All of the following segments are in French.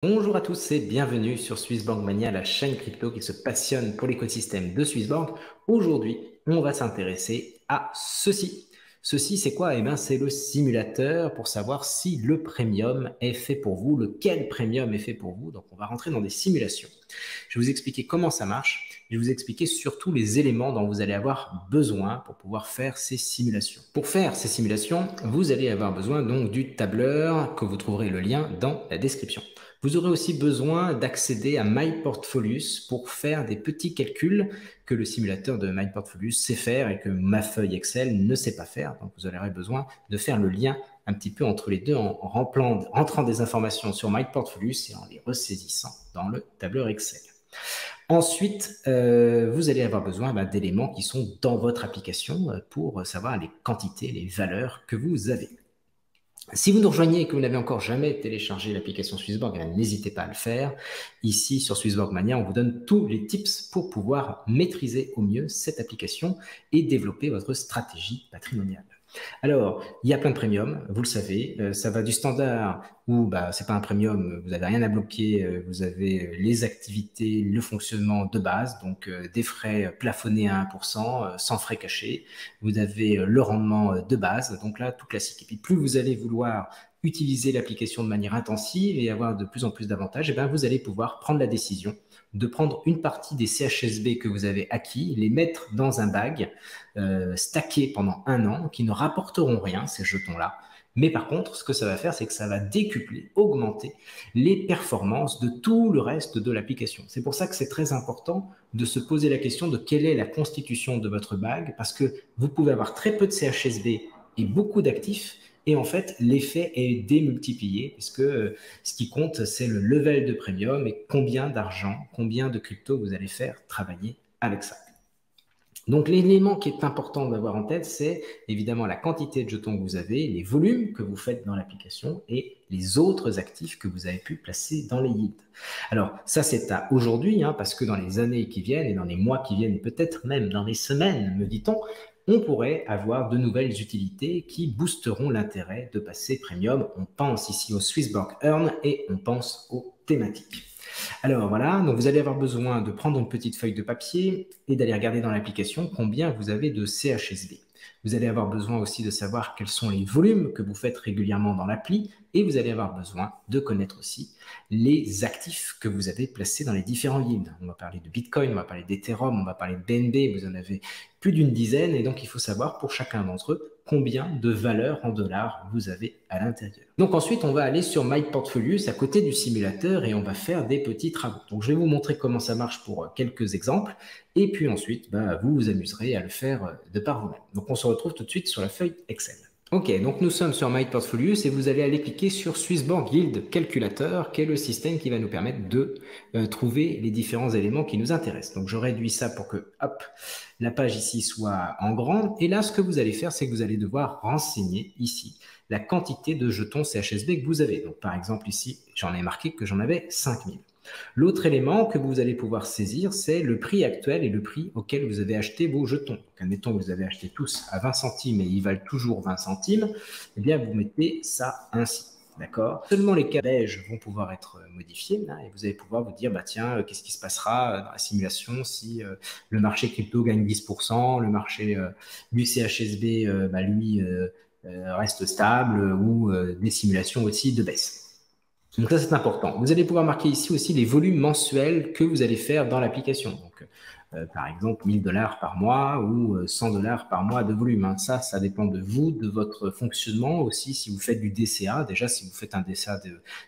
Bonjour à tous et bienvenue sur Swiss Bank Mania, la chaîne crypto qui se passionne pour l'écosystème de Swiss Bank. Aujourd'hui, on va s'intéresser à ceci. Ceci, c'est quoi? Eh bien, c'est le simulateur pour savoir si le premium est fait pour vous, lequel premium est fait pour vous. Donc, on va rentrer dans des simulations. Je vais vous expliquer comment ça marche. Je vais vous expliquer surtout les éléments dont vous allez avoir besoin pour pouvoir faire ces simulations. Pour faire ces simulations, vous allez avoir besoin donc du tableur que vous trouverez le lien dans la description. Vous aurez aussi besoin d'accéder à MyPortfolius pour faire des petits calculs que le simulateur de MyPortfolius sait faire et que ma feuille Excel ne sait pas faire. Donc, vous aurez besoin de faire le lien un petit peu entre les deux en rentrant des informations sur MyPortfolius et en les ressaisissant dans le tableur Excel. Ensuite, vous allez avoir besoin d'éléments qui sont dans votre application pour savoir les quantités, les valeurs que vous avez. Si vous nous rejoignez et que vous n'avez encore jamais téléchargé l'application Swissborg, n'hésitez pas à le faire. Ici, sur Swissborg Mania, on vous donne tous les tips pour pouvoir maîtriser au mieux cette application et développer votre stratégie patrimoniale. Alors, il y a plein de premiums, vous le savez, ça va du standard où c'est pas un premium, vous n'avez rien à bloquer, vous avez les activités, le fonctionnement de base, donc des frais plafonnés à 1%, sans frais cachés. Vous avez le rendement de base, donc là, tout classique. Et puis, plus vous allez vouloir utiliser l'application de manière intensive et avoir de plus en plus d'avantages, vous allez pouvoir prendre la décision de prendre une partie des CHSB que vous avez acquis, les mettre dans un bag, stackés pendant 1 an, qui ne rapporteront rien, ces jetons-là. Mais par contre, ce que ça va faire, c'est que ça va décupler, augmenter les performances de tout le reste de l'application. C'est pour ça que c'est très important de se poser la question de quelle est la constitution de votre bag, parce que vous pouvez avoir très peu de CHSB et beaucoup d'actifs, et en fait, l'effet est démultiplié, puisque ce qui compte, c'est le level de premium et combien d'argent, combien de crypto vous allez faire travailler avec ça. Donc, l'élément qui est important d'avoir en tête, c'est évidemment la quantité de jetons que vous avez, les volumes que vous faites dans l'application et les autres actifs que vous avez pu placer dans les yields. Alors, ça, c'est à aujourd'hui, parce que dans les années qui viennent et dans les mois qui viennent et peut-être même dans les semaines, me dit-on, on pourrait avoir de nouvelles utilités qui boosteront l'intérêt de passer premium. On pense ici au Swissborg Earn et on pense aux thématiques. Alors voilà, donc vous allez avoir besoin de prendre une petite feuille de papier et d'aller regarder dans l'application combien vous avez de CHSB. Vous allez avoir besoin aussi de savoir quels sont les volumes que vous faites régulièrement dans l'appli et vous allez avoir besoin de connaître aussi les actifs que vous avez placés dans les différents yields. On va parler de Bitcoin, on va parler d'Ethereum, on va parler de BNB, vous en avez plus d'une dizaine et donc il faut savoir pour chacun d'entre eux combien de valeur en dollars vous avez à l'intérieur. Donc ensuite, on va aller sur MyPortfolius à côté du simulateur et on va faire des petits travaux. Donc je vais vous montrer comment ça marche pour quelques exemples et puis ensuite, vous vous amuserez à le faire de par vous-même. Donc on se retrouve tout de suite sur la feuille Excel. Ok, donc nous sommes sur MyPortfolius et vous allez aller cliquer sur Swissborg Yield Calculator, qui est le système qui va nous permettre de trouver les différents éléments qui nous intéressent. Donc je réduis ça pour que, hop, la page ici soit en grand. Et là, ce que vous allez faire, c'est que vous allez devoir renseigner ici la quantité de jetons CHSB que vous avez. Donc par exemple ici, j'en ai marqué que j'en avais 5000. L'autre élément que vous allez pouvoir saisir, c'est le prix actuel et le prix auquel vous avez acheté vos jetons. Donc, admettons que vous avez acheté tous à 20 centimes et ils valent toujours 20 centimes, eh bien, vous mettez ça ainsi. D'accord. Seulement les cas beige vont pouvoir être modifiés et vous allez pouvoir vous dire, tiens, qu'est-ce qui se passera dans la simulation si le marché crypto gagne 10%, le marché du CHSB, lui, reste stable ou des simulations aussi de baisse. Donc ça, c'est important. Vous allez pouvoir marquer ici aussi les volumes mensuels que vous allez faire dans l'application. Donc, par exemple, 1000 dollars par mois ou 100 dollars par mois de volume. Ça dépend de vous, de votre fonctionnement aussi. Si vous faites du DCA, déjà, si vous faites un DCA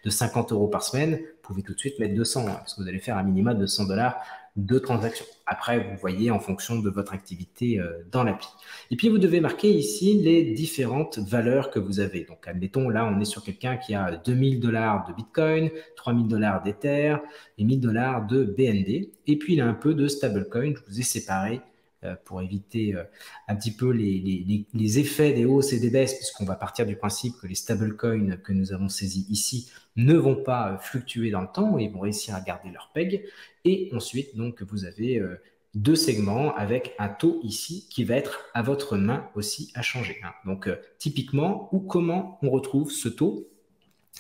de 50 euros par semaine, vous pouvez tout de suite mettre 200, parce que vous allez faire un minimum de 100 dollars de transactions. Après, vous voyez en fonction de votre activité dans l'appli. Et puis, vous devez marquer ici les différentes valeurs que vous avez. Donc, admettons, là, on est sur quelqu'un qui a 2000 dollars de Bitcoin, 3000 dollars d'Ether et 1000 dollars de BND. Et puis, il a un peu de stablecoin. Je vous ai séparé pour éviter un petit peu les effets des hausses et des baisses, puisqu'on va partir du principe que les stablecoins que nous avons saisis ici ne vont pas fluctuer dans le temps, ils vont réussir à garder leur peg. Et ensuite, donc, vous avez 2 segments avec un taux ici qui va être à votre main aussi à changer. Donc, typiquement, comment on retrouve ce taux?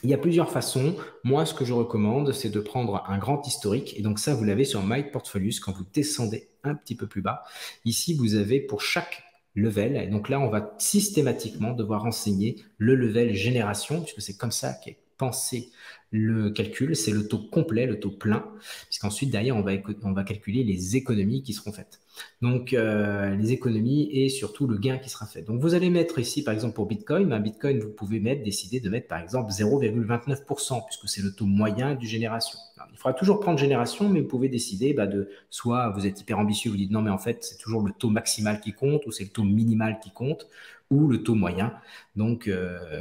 Il y a plusieurs façons. Moi, ce que je recommande, c'est de prendre un grand historique. Et donc ça, vous l'avez sur My Portfolios quand vous descendez un petit peu plus bas. Ici, vous avez pour chaque level. Et donc là, on va systématiquement devoir renseigner le level génération, puisque c'est comme ça qu'est pensé le calcul. C'est le taux complet, le taux plein, puisqu'ensuite, derrière, on va calculer les économies qui seront faites. Donc, les économies et surtout le gain qui sera fait. Donc, vous allez mettre ici, par exemple, pour Bitcoin, un Bitcoin, vous pouvez décider de mettre, par exemple, 0,29%, puisque c'est le taux moyen du génération. Alors, il faudra toujours prendre génération, mais vous pouvez décider de, soit vous êtes hyper ambitieux, vous dites non, mais en fait, c'est toujours le taux maximal qui compte, ou c'est le taux minimal qui compte, ou le taux moyen, donc,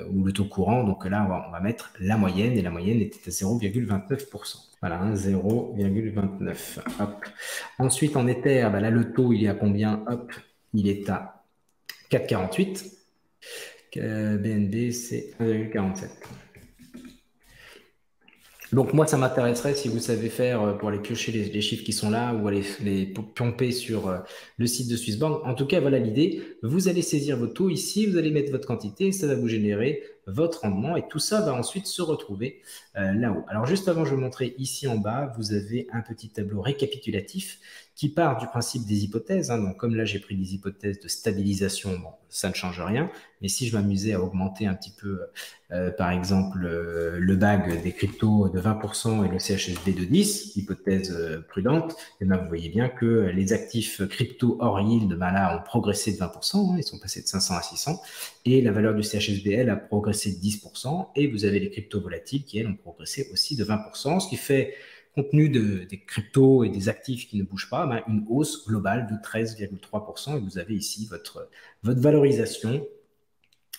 ou le taux courant. Donc là, on va mettre la moyenne, et la moyenne était à 0,29%. Voilà, hein, 0,29. Hop. Ensuite, en Ether, là, le taux, il est à combien? Hop, il est à 4,48. BNB, c'est 1,47. Donc moi, ça m'intéresserait si vous savez faire pour aller piocher les chiffres qui sont là ou aller les pomper sur le site de Swissbank. En tout cas, voilà l'idée. Vous allez saisir vos taux ici, vous allez mettre votre quantité, ça va vous générer votre rendement et tout ça va ensuite se retrouver là-haut. Alors juste avant, je vais vous montrer ici en bas, vous avez un petit tableau récapitulatif qui part du principe des hypothèses. Hein. Donc comme là, j'ai pris des hypothèses de stabilisation, bon, ça ne change rien. Mais si je m'amusais à augmenter un petit peu, par exemple, le BAG des cryptos de 20% et le CHSB de 10%, hypothèse prudente, et bien vous voyez bien que les actifs crypto hors yield, là, ont progressé de 20%, hein, ils sont passés de 500 à 600, et la valeur du CHSBL a progressé de 10%, et vous avez les cryptos volatiles qui, elles, ont progressé aussi de 20%, ce qui fait, compte tenu des cryptos et des actifs qui ne bougent pas, une hausse globale de 13,3%, et vous avez ici votre valorisation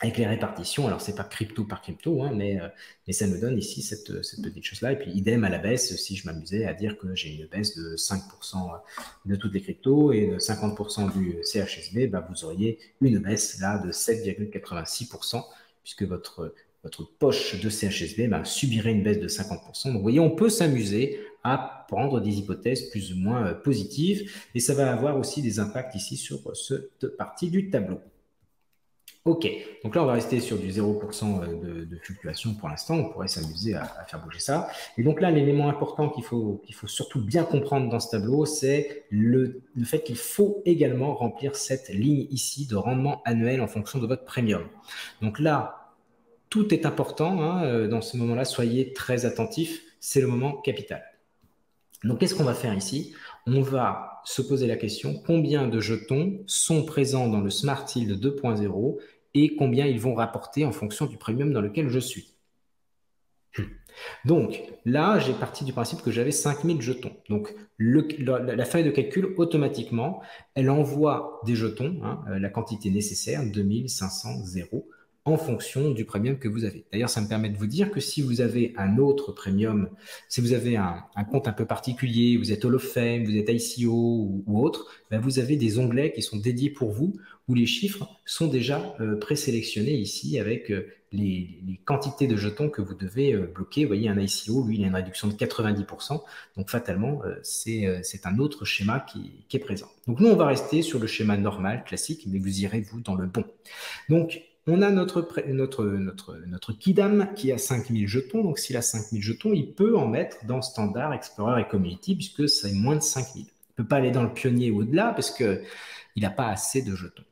avec les répartitions. Alors, c'est pas crypto par crypto, hein, mais ça nous donne ici cette petite chose-là. Et puis, idem à la baisse, si je m'amusais à dire que j'ai une baisse de 5% de toutes les cryptos et de 50% du CHSB, vous auriez une baisse là de 7,86%, puisque votre poche de CHSB subirait une baisse de 50%. Donc, vous voyez, on peut s'amuser à prendre des hypothèses plus ou moins positives, et ça va avoir aussi des impacts ici sur cette partie du tableau. Ok, donc là on va rester sur du 0% de fluctuation pour l'instant, on pourrait s'amuser à faire bouger ça. Et donc là l'élément important qu'il faut surtout bien comprendre dans ce tableau, c'est le fait qu'il faut également remplir cette ligne ici de rendement annuel en fonction de votre premium. Donc là, tout est important, hein, dans ce moment-là, soyez très attentifs, c'est le moment capital. Donc qu'est-ce qu'on va faire ici? On va se poser la question, combien de jetons sont présents dans le Smart Yield 2.0 et combien ils vont rapporter en fonction du premium dans lequel je suis. Donc là, j'ai parti du principe que j'avais 5000 jetons. Donc la feuille de calcul, automatiquement, elle envoie des jetons, hein, la quantité nécessaire, 2500 en fonction du premium que vous avez. D'ailleurs, ça me permet de vous dire que si vous avez un autre premium, si vous avez un compte un peu particulier, vous êtes Hall of Fame, vous êtes ICO ou autre, vous avez des onglets qui sont dédiés pour vous, où les chiffres sont déjà présélectionnés ici avec les quantités de jetons que vous devez bloquer. Vous voyez, un ICO, lui, il a une réduction de 90%. Donc, fatalement, c'est un autre schéma qui est présent. Donc, nous, on va rester sur le schéma normal, classique, mais vous irez, vous, dans le bon. Donc, on a notre Kidam qui a 5000 jetons. Donc, s'il a 5000 jetons, il peut en mettre dans Standard, Explorer et Community, puisque c'est moins de 5000. Il ne peut pas aller dans le pionnier ou au-delà, parce qu'il n'a pas assez de jetons.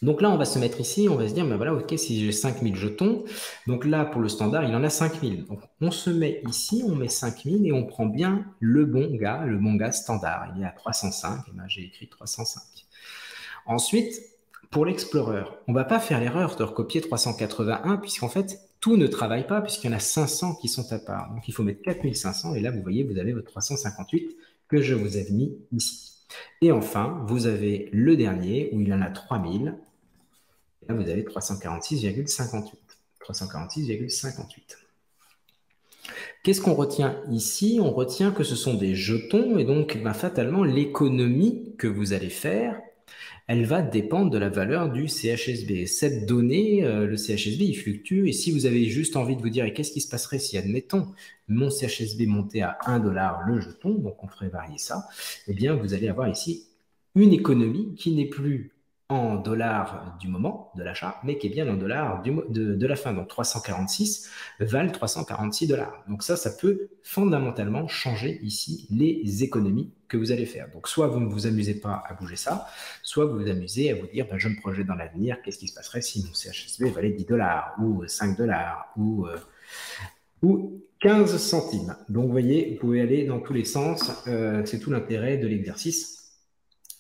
Donc là, on va se mettre ici, on va se dire, voilà, ok, si j'ai 5000 jetons, donc là, pour le standard, il en a 5000. Donc, on se met ici, on met 5000 et on prend bien le bon gars standard. Il est à 305, et j'ai écrit 305. Ensuite, pour l'Explorer, on ne va pas faire l'erreur de recopier 381, puisqu'en fait, tout ne travaille pas, puisqu'il y en a 500 qui sont à part. Donc, il faut mettre 4500, et là, vous voyez, vous avez votre 358 que je vous ai mis ici. Et enfin, vous avez le dernier, où il en a 3000. Et là, vous avez 346,58. 346,58. Qu'est-ce qu'on retient ici? On retient que ce sont des jetons, et donc, fatalement, l'économie que vous allez faire, elle va dépendre de la valeur du CHSB. Cette donnée, le CHSB, il fluctue, et si vous avez juste envie de vous dire, et qu'est-ce qui se passerait si, admettons, mon CHSB montait à 1 $ le jeton, donc on ferait varier ça, eh bien, vous allez avoir ici une économie qui n'est plus en dollars du moment de l'achat, mais qui est bien en dollars de la fin. Donc 346 valent 346 dollars. Donc ça peut fondamentalement changer ici les économies que vous allez faire. Donc soit vous ne vous amusez pas à bouger ça, soit vous vous amusez à vous dire, je me projette dans l'avenir, qu'est-ce qui se passerait si mon CHSB valait 10 dollars ou 5 dollars ou 15 centimes. Donc vous voyez, vous pouvez aller dans tous les sens. C'est tout l'intérêt de l'exercice,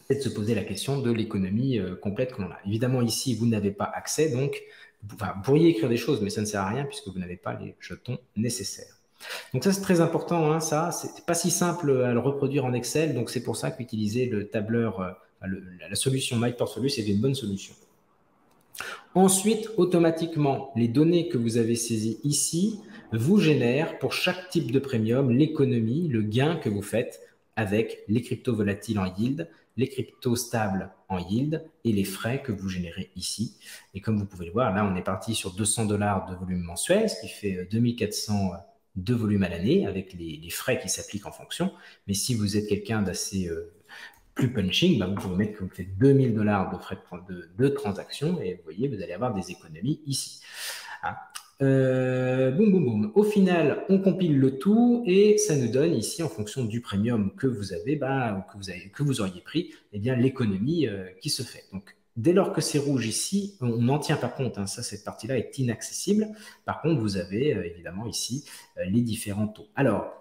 c'est de se poser la question de l'économie complète que l'on a. Évidemment, ici, vous n'avez pas accès, donc vous pourriez écrire des choses, mais ça ne sert à rien puisque vous n'avez pas les jetons nécessaires. Donc ça, c'est très important. Hein, ça, c'est pas si simple à le reproduire en Excel, donc c'est pour ça qu'utiliser le tableur, la solution MyPortfolio, c'est une bonne solution. Ensuite, automatiquement, les données que vous avez saisies ici vous génèrent pour chaque type de premium l'économie, le gain que vous faites avec les cryptos volatiles en yield, les cryptos stables en yield et les frais que vous générez ici. Et comme vous pouvez le voir, là, on est parti sur 200 dollars de volume mensuel, ce qui fait 2400 de volume à l'année avec les frais qui s'appliquent en fonction. Mais si vous êtes quelqu'un d'assez plus punching, vous pouvez mettre que vous faites 2000 dollars de frais de transaction et vous voyez, vous allez avoir des économies ici. Hein. Boum, boum, boum. Au final, on compile le tout et ça nous donne ici, en fonction du premium que vous avez, que vous auriez pris, eh bien l'économie qui se fait. Donc, dès lors que c'est rouge ici, on n'en tient pas compte. Hein, cette partie-là est inaccessible. Par contre, vous avez évidemment ici les différents taux. Alors,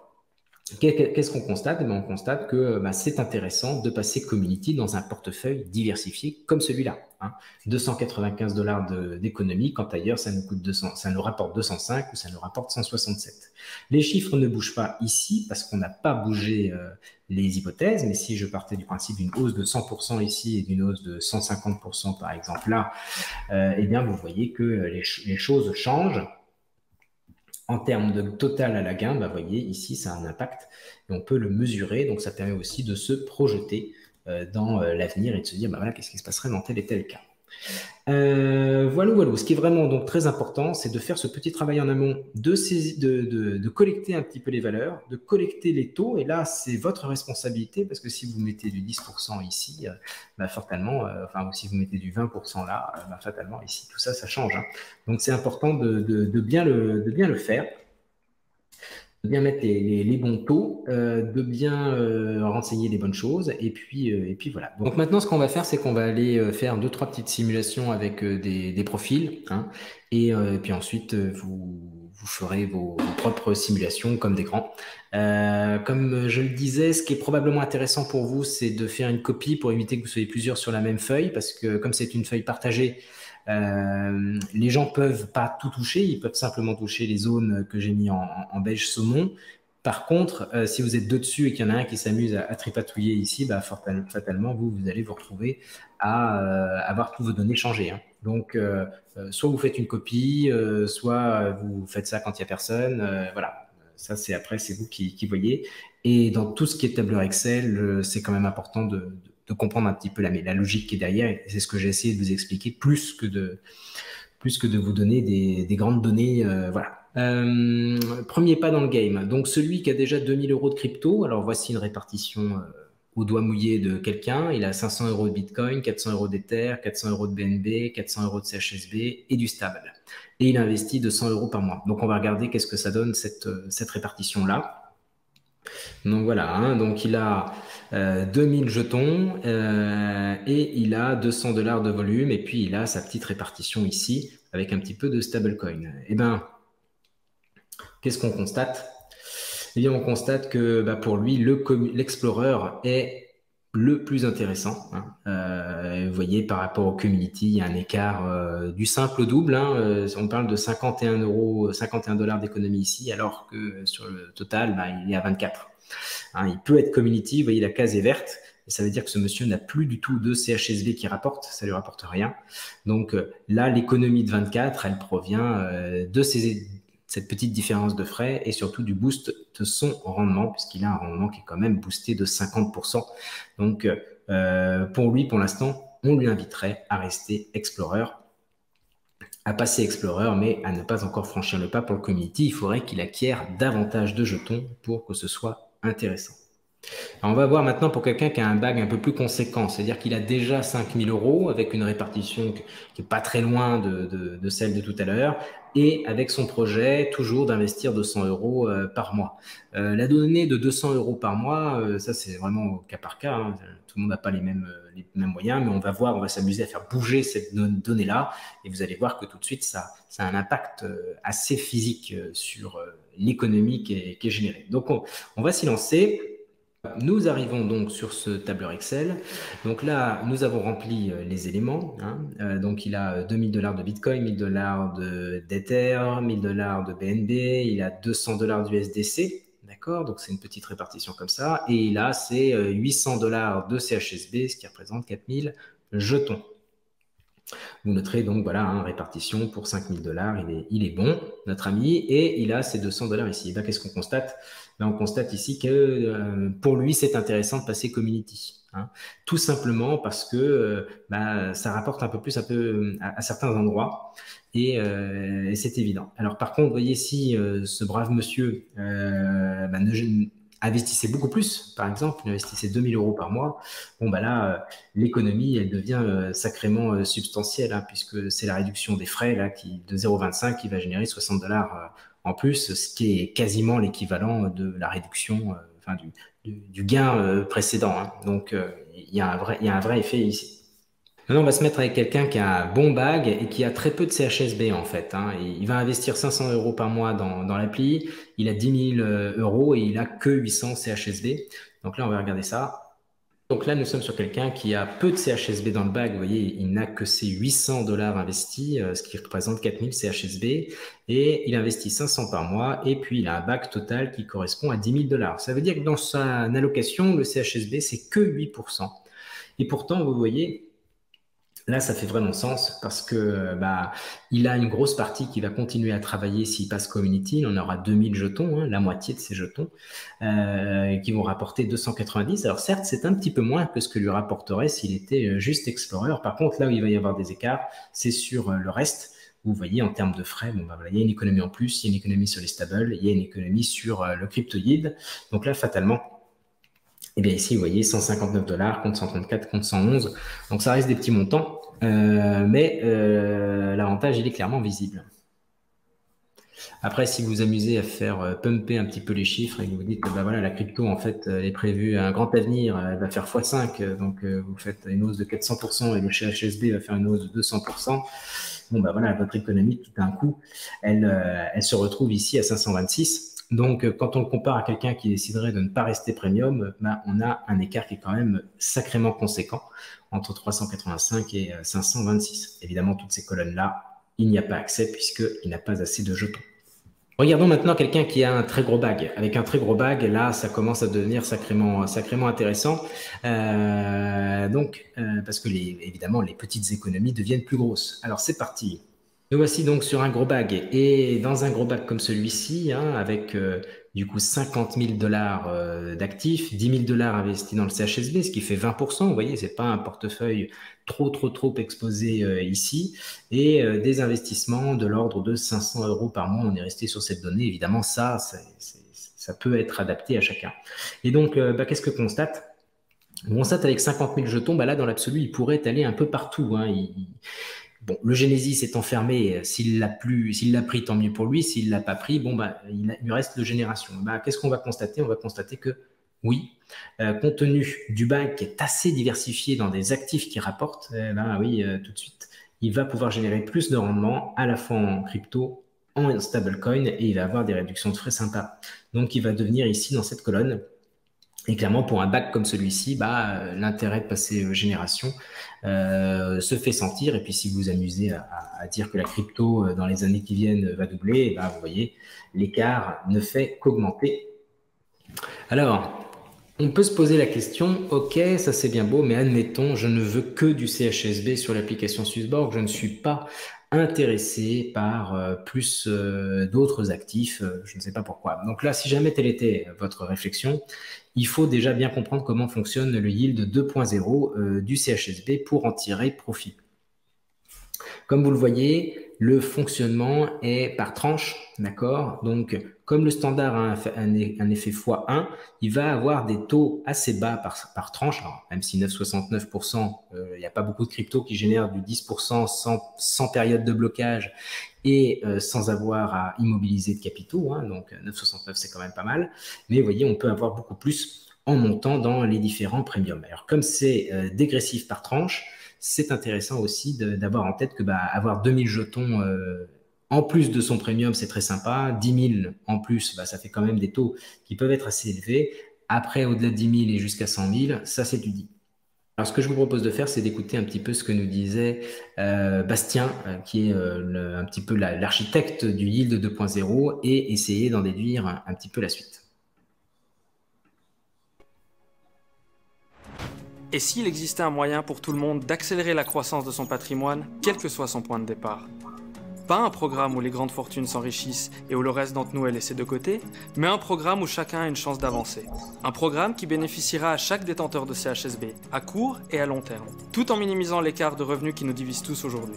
qu'est-ce qu'on constate? On constate que c'est intéressant de passer Community dans un portefeuille diversifié comme celui-là. Hein. 295 dollars d'économie, quand ailleurs ça nous coûte 200, ça nous rapporte 205 ou ça nous rapporte 167. Les chiffres ne bougent pas ici parce qu'on n'a pas bougé les hypothèses, mais si je partais du principe d'une hausse de 100% ici et d'une hausse de 150% par exemple là, eh bien vous voyez que les choses changent. En termes de total à la gain, vous voyez, ici, ça a un impact et on peut le mesurer. Donc, ça permet aussi de se projeter dans l'avenir et de se dire, voilà, qu'est-ce qui se passerait dans tel et tel cas. Voilà. Ce qui est vraiment donc très important, c'est de faire ce petit travail en amont, de collecter un petit peu les valeurs, de collecter les taux. Et là, c'est votre responsabilité parce que si vous mettez du 10% ici, fatalement, ou si vous mettez du 20% là, fatalement ici, tout ça, ça change. Hein. Donc, c'est important de bien le faire. De bien mettre les bons taux, de bien renseigner les bonnes choses, et puis voilà. Donc maintenant, ce qu'on va faire, c'est qu'on va aller faire 2-3 petites simulations avec des profils, hein, et puis ensuite, vous ferez vos propres simulations comme des grands. Comme je le disais, ce qui est probablement intéressant pour vous, c'est de faire une copie pour éviter que vous soyez plusieurs sur la même feuille, parce que comme c'est une feuille partagée, les gens peuvent pas tout toucher, ils peuvent simplement toucher les zones que j'ai mis en beige saumon. Par contre, si vous êtes deux dessus et qu'il y en a un qui s'amuse à tripatouiller ici, fatalement, vous allez vous retrouver à avoir toutes vos données changées. Hein. Donc, soit vous faites une copie, soit vous faites ça quand il n'y a personne. Voilà, ça c'est vous qui voyez. Et dans tout ce qui est tableur Excel, c'est quand même important de comprendre un petit peu la logique qui est derrière. Et c'est ce que j'ai essayé de vous expliquer plus que de vous donner des grandes données. Voilà. Premier pas dans le game. Donc, celui qui a déjà 2000 € de crypto. Alors, voici une répartition au doigt mouillé de quelqu'un. Il a 500 € de Bitcoin, 400 € d'Ether, 400 € de BNB, 400 € de CHSB et du stable. Et il investit 200 € par mois. Donc, on va regarder qu'est-ce que ça donne cette répartition-là. Donc voilà, hein, donc il a 2000 jetons et il a 200 $ de volume et puis il a sa petite répartition ici avec un petit peu de stablecoin. Eh bien, qu'est-ce qu'on constate? Eh bien, on constate que pour lui, l'Explorer est le plus intéressant. Hein. Vous voyez, par rapport au community, il y a un écart du simple au double. Hein. On parle de 51 $, d'économie ici, alors que sur le total, il est à 24. Hein, il peut être community, vous voyez, la case est verte. Et ça veut dire que ce monsieur n'a plus du tout de CHSB qui rapporte, ça ne lui rapporte rien. Donc là, l'économie de 24, elle provient de cette petite différence de frais et surtout du boost de son rendement, puisqu'il a un rendement qui est quand même boosté de 50%. Donc, pour lui, pour l'instant, on lui inviterait à rester Explorer, à passer Explorer, mais à ne pas encore franchir le pas pour le community. Il faudrait qu'il acquiert davantage de jetons pour que ce soit intéressant. Alors, on va voir maintenant pour quelqu'un qui a un bag un peu plus conséquent, c'est-à-dire qu'il a déjà 5 000 euros avec une répartition qui n'est pas très loin de celle de tout à l'heure et avec son projet toujours d'investir 200 euros par mois. La donnée de 200 euros par mois, ça c'est vraiment au cas par cas, hein. Tout le monde n'a pas les mêmes moyens, mais on va voir, on va s'amuser à faire bouger cette donnée-là et vous allez voir que tout de suite ça a un impact assez physique sur l'économie qui est générée. Donc on va s'y lancer. Nous arrivons donc sur ce tableur Excel. Donc là, nous avons rempli les éléments, hein. Donc il a 2000 $ de Bitcoin, 1000 $ d'Ether, 1000 $ de BNB, il a 200 $ d'USDC. D'accord, donc c'est une petite répartition comme ça. Et il a ses 800 $ de CHSB, ce qui représente 4000 jetons. Vous noterez donc, voilà, hein, répartition pour 5000 $, il est bon, notre ami, et il a ses 200 $ ici. Et bien, qu'est-ce qu'on constate? Ben, on constate ici que pour lui, c'est intéressant de passer Community, hein. Tout simplement parce que ça rapporte un peu plus à certains endroits, et c'est évident. Alors, par contre, vous voyez, si ce brave monsieur investissait beaucoup plus, par exemple, il investissait 2000 euros par mois, bon, là, l'économie, elle devient sacrément substantielle, hein, puisque c'est la réduction des frais là, de 0,25 qui va générer 60 $ en plus, ce qui est quasiment l'équivalent de la réduction, enfin, du gain précédent, hein. Donc, il y a un vrai effet ici. Maintenant, on va se mettre avec quelqu'un qui a un bon bag et qui a très peu de CHSB en fait, hein. Il va investir 500 euros par mois dans l'appli, il a 10 000 euros et il a que 800 CHSB. Donc là, on va regarder ça. Donc là, nous sommes sur quelqu'un qui a peu de CHSB dans le bag. Vous voyez, il n'a que ses 800 $ investis, ce qui représente 4000 CHSB. Et il investit 500 par mois. Et puis, il a un bag total qui correspond à 10 000 $. Ça veut dire que dans sa allocation, le CHSB, c'est que 8%. Et pourtant, vous voyez, là, ça fait vraiment sens parce que il a une grosse partie qui va continuer à travailler s'il passe Community. Il en aura 2000 jetons, hein, la moitié de ces jetons, qui vont rapporter 290. Alors certes, c'est un petit peu moins que ce que lui rapporterait s'il était juste Explorer. Par contre, là où il va y avoir des écarts, c'est sur le reste. Vous voyez, en termes de frais, voilà, il y a une économie en plus, il y a une économie sur les stables, il y a une économie sur le crypto yield. Donc là, fatalement, et bien ici, vous voyez, 159 $, compte 134, compte 111. Donc ça reste des petits montants, mais l'avantage, il est clairement visible. Après, si vous vous amusez à faire pumper un petit peu les chiffres et que vous dites que voilà, la crypto, en fait, elle est prévue à un grand avenir, elle va faire x5, donc vous faites une hausse de 400% et le CHSB va faire une hausse de 200%. Bon, voilà, votre économie, tout d'un coup, elle se retrouve ici à 526. Donc, quand on le compare à quelqu'un qui déciderait de ne pas rester premium, on a un écart qui est quand même sacrément conséquent entre 385 et 526. Évidemment, toutes ces colonnes-là, il n'y a pas accès puisqu'il n'a pas assez de jetons. Regardons maintenant quelqu'un qui a un très gros bag. Avec un très gros bag, là, ça commence à devenir sacrément intéressant. Parce que évidemment, les petites économies deviennent plus grosses. Alors, c'est parti. Nous voici donc sur un gros bag. Et dans un gros bag comme celui-ci, hein, avec du coup 50 000 $ d'actifs, 10 000 $ investis dans le CHSB, ce qui fait 20%. Vous voyez, c'est pas un portefeuille trop exposé ici. Et des investissements de l'ordre de 500 euros par mois. On est resté sur cette donnée. Évidemment, ça peut être adapté à chacun. Et donc, qu'est-ce que constate? On constate avec 50 000 jetons, là, dans l'absolu, il pourrait aller un peu partout, hein. Bon, le Genesis est enfermé, s'il l'a pris, tant mieux pour lui. S'il l'a pas pris, il lui reste le Génération. Qu'est-ce qu'on va constater? On va constater que, oui, compte tenu du bag qui est assez diversifié dans des actifs qui rapportent, oui, tout de suite, il va pouvoir générer plus de rendement à la fois en crypto, en stablecoin, et il va avoir des réductions de frais sympas. Donc, il va devenir ici, dans cette colonne, et clairement, pour un bac comme celui-ci, l'intérêt de passer génération se fait sentir. Et puis, si vous vous amusez à dire que la crypto, dans les années qui viennent, va doubler, vous voyez, l'écart ne fait qu'augmenter. Alors, on peut se poser la question, ok, ça c'est bien beau, mais admettons, je ne veux que du CHSB sur l'application Swissborg, je ne suis pas intéressé par plus d'autres actifs, je ne sais pas pourquoi. Donc là, si jamais telle était votre réflexion, il faut déjà bien comprendre comment fonctionne le yield 2.0 du CHSB pour en tirer profit. Comme vous le voyez, le fonctionnement est par tranche, d'accord? Donc, comme le standard a un effet x1, il va avoir des taux assez bas par tranche. Alors, même si 9,69%, il n'y a pas beaucoup de cryptos qui génèrent du 10% sans période de blocage et sans avoir à immobiliser de capitaux, hein, donc 9,69 c'est quand même pas mal. Mais vous voyez, on peut avoir beaucoup plus en montant dans les différents premiums. Alors, comme c'est dégressif par tranche, c'est intéressant aussi d'avoir en tête que avoir 2000 jetons en plus de son premium, c'est très sympa. 10 000 en plus, ça fait quand même des taux qui peuvent être assez élevés. Après, au-delà de 10 000 et jusqu'à 100 000, ça c'est du 10. Alors, ce que je vous propose de faire, c'est d'écouter un petit peu ce que nous disait Bastien, qui est un petit peu l'architecte du Yield 2.0, et essayer d'en déduire un petit peu la suite. Et s'il existait un moyen pour tout le monde d'accélérer la croissance de son patrimoine, quel que soit son point de départ? Pas un programme où les grandes fortunes s'enrichissent et où le reste d'entre nous est laissé de côté, mais un programme où chacun a une chance d'avancer. Un programme qui bénéficiera à chaque détenteur de CHSB, à court et à long terme, tout en minimisant l'écart de revenus qui nous divise tous aujourd'hui.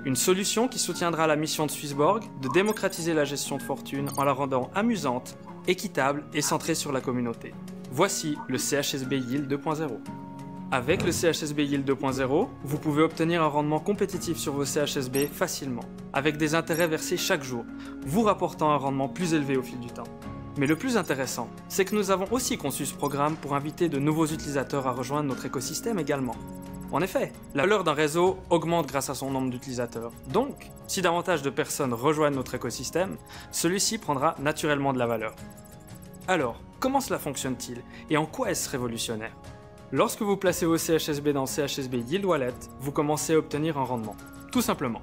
Une solution qui soutiendra la mission de Swissborg de démocratiser la gestion de fortune en la rendant amusante, équitable et centrée sur la communauté. Voici le CHSB Yield 2.0. Avec le CHSB Yield 2.0, vous pouvez obtenir un rendement compétitif sur vos CHSB facilement, avec des intérêts versés chaque jour, vous rapportant un rendement plus élevé au fil du temps. Mais le plus intéressant, c'est que nous avons aussi conçu ce programme pour inviter de nouveaux utilisateurs à rejoindre notre écosystème également. En effet, la valeur d'un réseau augmente grâce à son nombre d'utilisateurs. Donc, si davantage de personnes rejoignent notre écosystème, celui-ci prendra naturellement de la valeur. Alors, comment cela fonctionne-t-il et en quoi est-ce révolutionnaire? Lorsque vous placez vos CHSB dans CHSB Yield Wallet, vous commencez à obtenir un rendement. Tout simplement.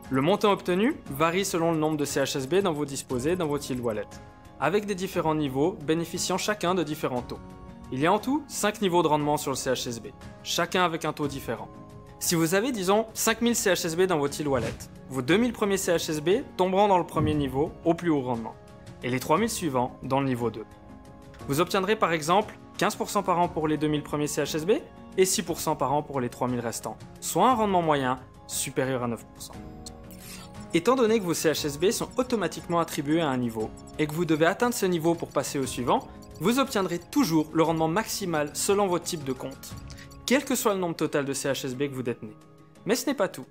Le montant obtenu varie selon le nombre de CHSB dont vous disposez dans votre Yield Wallet, avec des différents niveaux bénéficiant chacun de différents taux. Il y a en tout 5 niveaux de rendement sur le CHSB, chacun avec un taux différent. Si vous avez, disons, 5000 CHSB dans votre Yield Wallet, vos 2000 premiers CHSB tomberont dans le premier niveau au plus haut rendement, et les 3000 suivants dans le niveau 2. Vous obtiendrez par exemple 15% par an pour les 2000 premiers CHSB et 6% par an pour les 3000 restants, soit un rendement moyen supérieur à 9%. Étant donné que vos CHSB sont automatiquement attribués à un niveau et que vous devez atteindre ce niveau pour passer au suivant, vous obtiendrez toujours le rendement maximal selon votre type de compte, quel que soit le nombre total de CHSB que vous détenez. Mais ce n'est pas tout.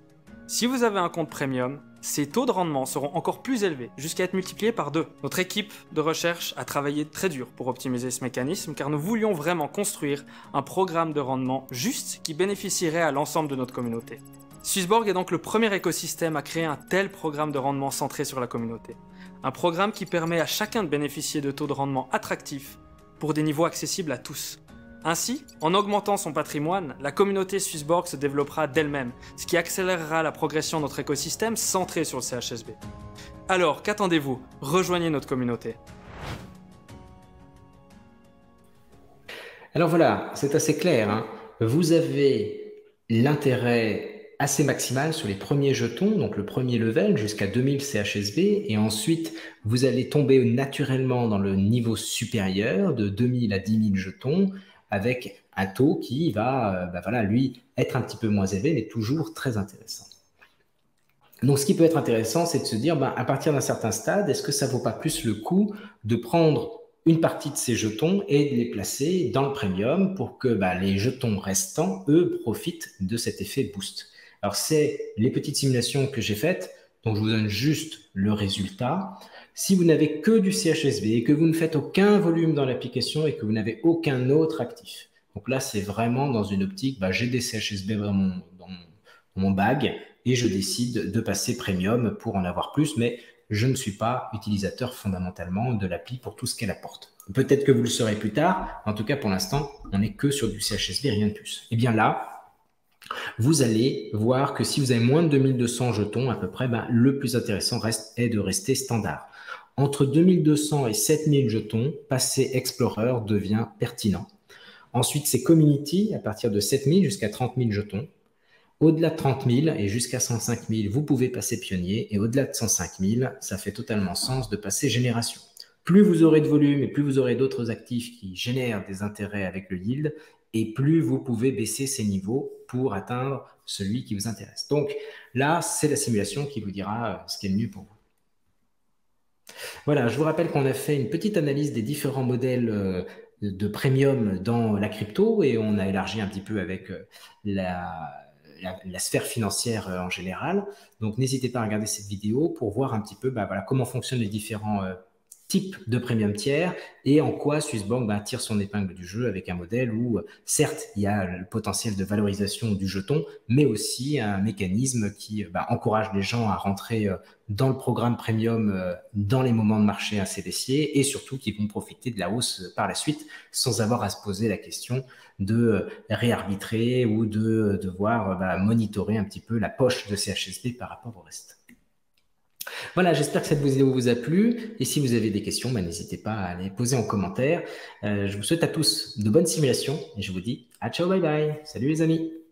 Si vous avez un compte premium, ces taux de rendement seront encore plus élevés, jusqu'à être multipliés par 2. Notre équipe de recherche a travaillé très dur pour optimiser ce mécanisme, car nous voulions vraiment construire un programme de rendement juste qui bénéficierait à l'ensemble de notre communauté. Swissborg est donc le premier écosystème à créer un tel programme de rendement centré sur la communauté. Un programme qui permet à chacun de bénéficier de taux de rendement attractifs pour des niveaux accessibles à tous. Ainsi, en augmentant son patrimoine, la communauté Swissborg se développera d'elle-même, ce qui accélérera la progression de notre écosystème centré sur le CHSB. Alors, qu'attendez-vous? Rejoignez notre communauté. Alors voilà, c'est assez clair, hein. Vous avez l'intérêt assez maximal sur les premiers jetons, donc le premier level jusqu'à 2000 CHSB, et ensuite vous allez tomber naturellement dans le niveau supérieur de 2000 à 10 000 jetons, avec un taux qui va, lui, être un petit peu moins élevé, mais toujours très intéressant. Donc, ce qui peut être intéressant, c'est de se dire, à partir d'un certain stade, est-ce que ça ne vaut pas plus le coup de prendre une partie de ces jetons et de les placer dans le premium pour que les jetons restants, eux, profitent de cet effet boost. Alors, c'est les petites simulations que j'ai faites, donc je vous donne juste le résultat. Si vous n'avez que du CHSB et que vous ne faites aucun volume dans l'application et que vous n'avez aucun autre actif, donc là, c'est vraiment dans une optique, j'ai des CHSB dans mon bag et je décide de passer premium pour en avoir plus, mais je ne suis pas utilisateur fondamentalement de l'appli pour tout ce qu'elle apporte. Peut-être que vous le serez plus tard, en tout cas pour l'instant, on n'est que sur du CHSB, rien de plus. Et bien là, vous allez voir que si vous avez moins de 2200 jetons à peu près, le plus intéressant est de rester standard. Entre 2200 et 7000 jetons, passer Explorer devient pertinent. Ensuite, c'est Community à partir de 7000 jusqu'à 30 000 jetons. Au-delà de 30 000 et jusqu'à 105 000, vous pouvez passer Pionnier. Et au-delà de 105 000, ça fait totalement sens de passer Génération. Plus vous aurez de volume et plus vous aurez d'autres actifs qui génèrent des intérêts avec le yield, et plus vous pouvez baisser ces niveaux pour atteindre celui qui vous intéresse. Donc, Là, c'est la simulation qui vous dira ce qui est le mieux pour vous. Voilà, je vous rappelle qu'on a fait une petite analyse des différents modèles de premium dans la crypto et on a élargi un petit peu avec la sphère financière en général. Donc, n'hésitez pas à regarder cette vidéo pour voir un petit peu voilà, comment fonctionnent les différents type de premium tiers et en quoi Swissbank tire son épingle du jeu avec un modèle où, certes, il y a le potentiel de valorisation du jeton, mais aussi un mécanisme qui encourage les gens à rentrer dans le programme premium dans les moments de marché assez baissiers et surtout qui vont profiter de la hausse par la suite sans avoir à se poser la question de réarbitrer ou de devoir monitorer un petit peu la poche de CHSB par rapport au reste. Voilà, j'espère que cette vidéo vous a plu. Et si vous avez des questions, n'hésitez pas à les poser en commentaire. Je vous souhaite à tous de bonnes simulations et je vous dis à ciao, bye bye. Salut les amis.